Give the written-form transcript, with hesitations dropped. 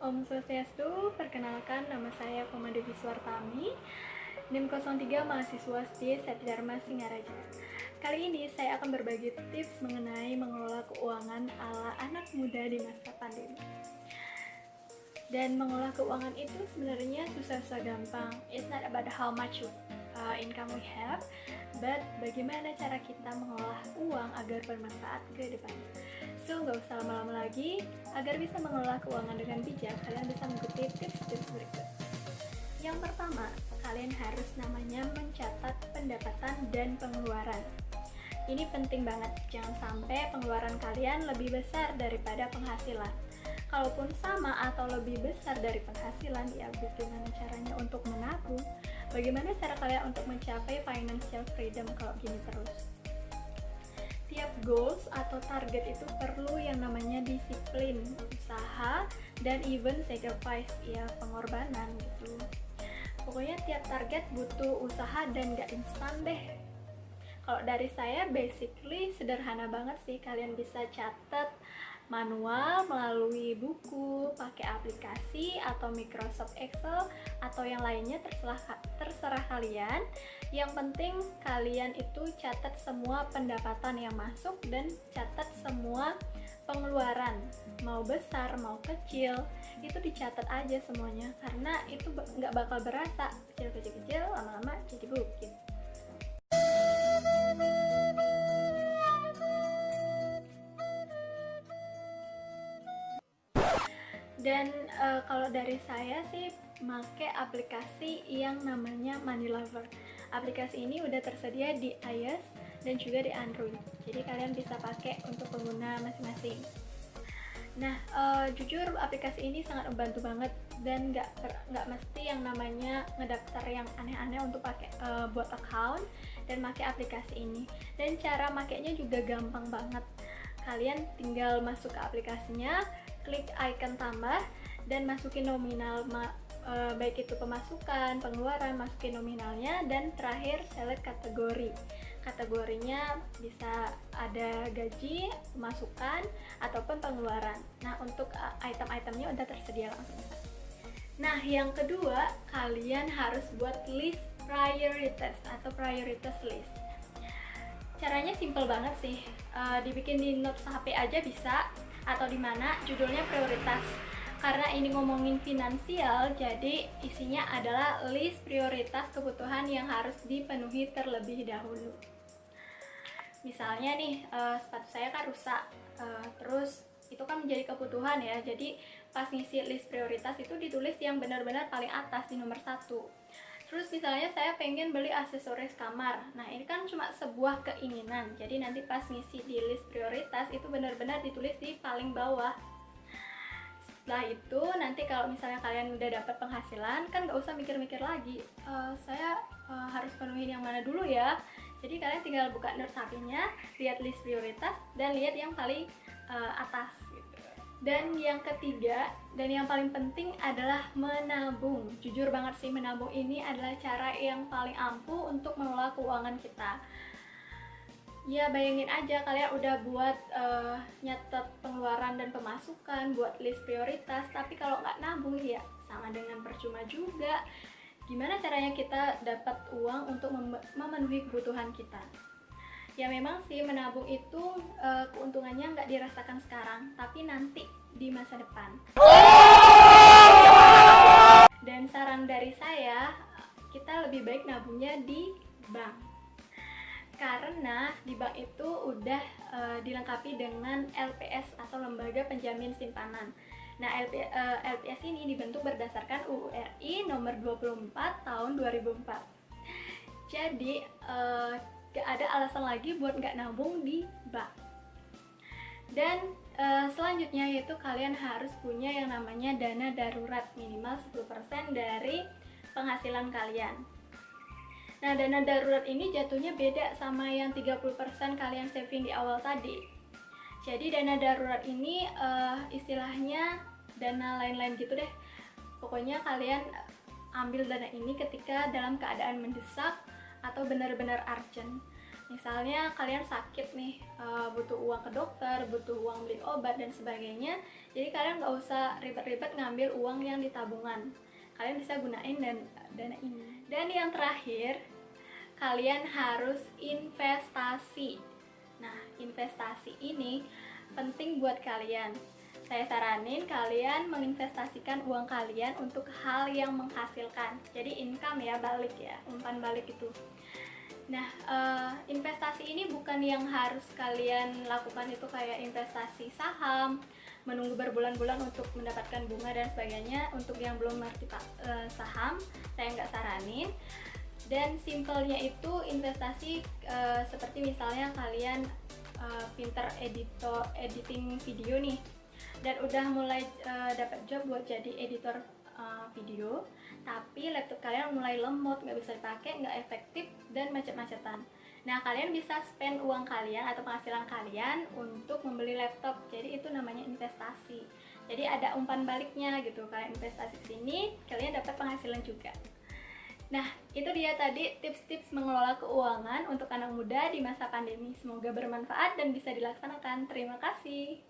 Om Swastiastu, perkenalkan nama saya Koma Devi Suartami, NIM 03 mahasiswa setia Satidharma Singaraja. Kali ini saya akan berbagi tips mengenai mengelola keuangan ala anak muda di masa pandemi. Dan mengelola keuangan itu sebenarnya susah-susah gampang. It's not about how much income we have, but bagaimana cara kita mengelola uang agar bermanfaat ke depannya. So, nggak usah lama-lama lagi. Agar bisa mengelola keuangan dengan bijak, kalian bisa mengikuti tips-tips berikut. Yang pertama, kalian harus namanya mencatat pendapatan dan pengeluaran. Ini penting banget, jangan sampai pengeluaran kalian lebih besar daripada penghasilan. Kalaupun sama atau lebih besar dari penghasilan, ya bagaimana caranya untuk menabung? Bagaimana cara kalian untuk mencapai financial freedom kalau gini terus? Tiap goals atau target itu perlu yang namanya disiplin, usaha, dan even sacrifice, ya pengorbanan gitu. Pokoknya tiap target butuh usaha dan gak instan deh. Kalau dari saya basically sederhana banget sih, kalian bisa catat manual melalui buku, pakai aplikasi atau Microsoft Excel atau yang lainnya, terserah kalian. Yang penting kalian itu catat semua pendapatan yang masuk dan catat semua pengeluaran, mau besar mau kecil, itu dicatat aja semuanya, karena itu nggak bakal berasa, kecil-kecil lama-lama jadi bukit. Dan kalau dari saya sih pakai aplikasi yang namanya Money Lover. Aplikasi ini udah tersedia di iOS dan juga di Android. Jadi kalian bisa pakai untuk pengguna masing-masing. Nah, jujur aplikasi ini sangat membantu banget dan nggak mesti yang namanya ngedaftar yang aneh-aneh untuk pakai buat account dan pakai aplikasi ini. Dan cara makainya juga gampang banget. Kalian tinggal masuk ke aplikasinya, klik icon tambah dan masukin nominal, baik itu pemasukan, pengeluaran, masukin nominalnya, dan terakhir select kategori. Kategorinya bisa ada gaji, pemasukan, ataupun pengeluaran. Nah, untuk item-itemnya udah tersedia langsung. Nah, yang kedua, kalian harus buat list prioritas atau prioritas list. Caranya simple banget sih, dibikin di notes HP aja bisa, atau di mana judulnya prioritas. Karena ini ngomongin finansial, jadi isinya adalah list prioritas kebutuhan yang harus dipenuhi terlebih dahulu. Misalnya nih, sepatu saya kan rusak, terus itu kan menjadi kebutuhan ya, jadi pas ngisi list prioritas itu ditulis yang benar-benar paling atas di nomor 1. Terus misalnya saya pengen beli aksesoris kamar, nah ini kan cuma sebuah keinginan, jadi nanti pas ngisi di list prioritas itu benar-benar ditulis di paling bawah. Setelah itu nanti kalau misalnya kalian udah dapat penghasilan, kan nggak usah mikir-mikir lagi, saya harus penuhin yang mana dulu ya. Jadi kalian tinggal buka notes HP-nya, lihat list prioritas, dan lihat yang paling atas gitu. Dan yang ketiga dan yang paling penting adalah menabung. Jujur banget sih, menabung ini adalah cara yang paling ampuh untuk mengelola keuangan kita. Ya bayangin aja, kalian udah buat nyatet pengeluaran dan pemasukan, buat list prioritas, tapi kalau nggak nabung ya sama dengan percuma juga. Gimana caranya kita dapat uang untuk memenuhi kebutuhan kita? Ya memang sih menabung itu keuntungannya nggak dirasakan sekarang, tapi nanti di masa depan. Dan saran dari saya, kita lebih baik nabungnya di bank. Karena di bank itu udah dilengkapi dengan LPS atau Lembaga Penjamin Simpanan. Nah, LPS ini dibentuk berdasarkan UU RI nomor 24 tahun 2004. Jadi gak ada alasan lagi buat nggak nabung di bank. Dan selanjutnya yaitu kalian harus punya yang namanya dana darurat, minimal 10% dari penghasilan kalian. Nah, dana darurat ini jatuhnya beda sama yang 30% kalian saving di awal tadi. Jadi dana darurat ini istilahnya dana lain-lain gitu deh. Pokoknya kalian ambil dana ini ketika dalam keadaan mendesak atau benar-benar urgent. Misalnya kalian sakit nih, butuh uang ke dokter, butuh uang beli obat dan sebagainya. Jadi kalian nggak usah ribet-ribet ngambil uang yang di tabungan. Kalian bisa gunain dana ini. Dan yang terakhir, kalian harus investasi. Nah, investasi ini penting buat kalian. Saya saranin kalian menginvestasikan uang kalian untuk hal yang menghasilkan. Jadi income ya, balik ya, umpan balik itu. Nah, investasi ini bukan yang harus kalian lakukan itu kayak investasi saham, menunggu berbulan-bulan untuk mendapatkan bunga dan sebagainya. Untuk yang belum ngerti saham, saya nggak saranin. Dan simpelnya itu investasi seperti misalnya kalian pinter editing video nih, dan udah mulai dapat job buat jadi editor video, tapi laptop kalian mulai lemot, nggak bisa dipakai, nggak efektif, dan macet-macetan. Nah, kalian bisa spend uang kalian atau penghasilan kalian untuk membeli laptop. Jadi itu namanya investasi. Jadi ada umpan baliknya gitu. Kalian investasi ke sini, kalian dapat penghasilan juga. Nah, itu dia tadi tips-tips mengelola keuangan untuk anak muda di masa pandemi. Semoga bermanfaat dan bisa dilaksanakan. Terima kasih.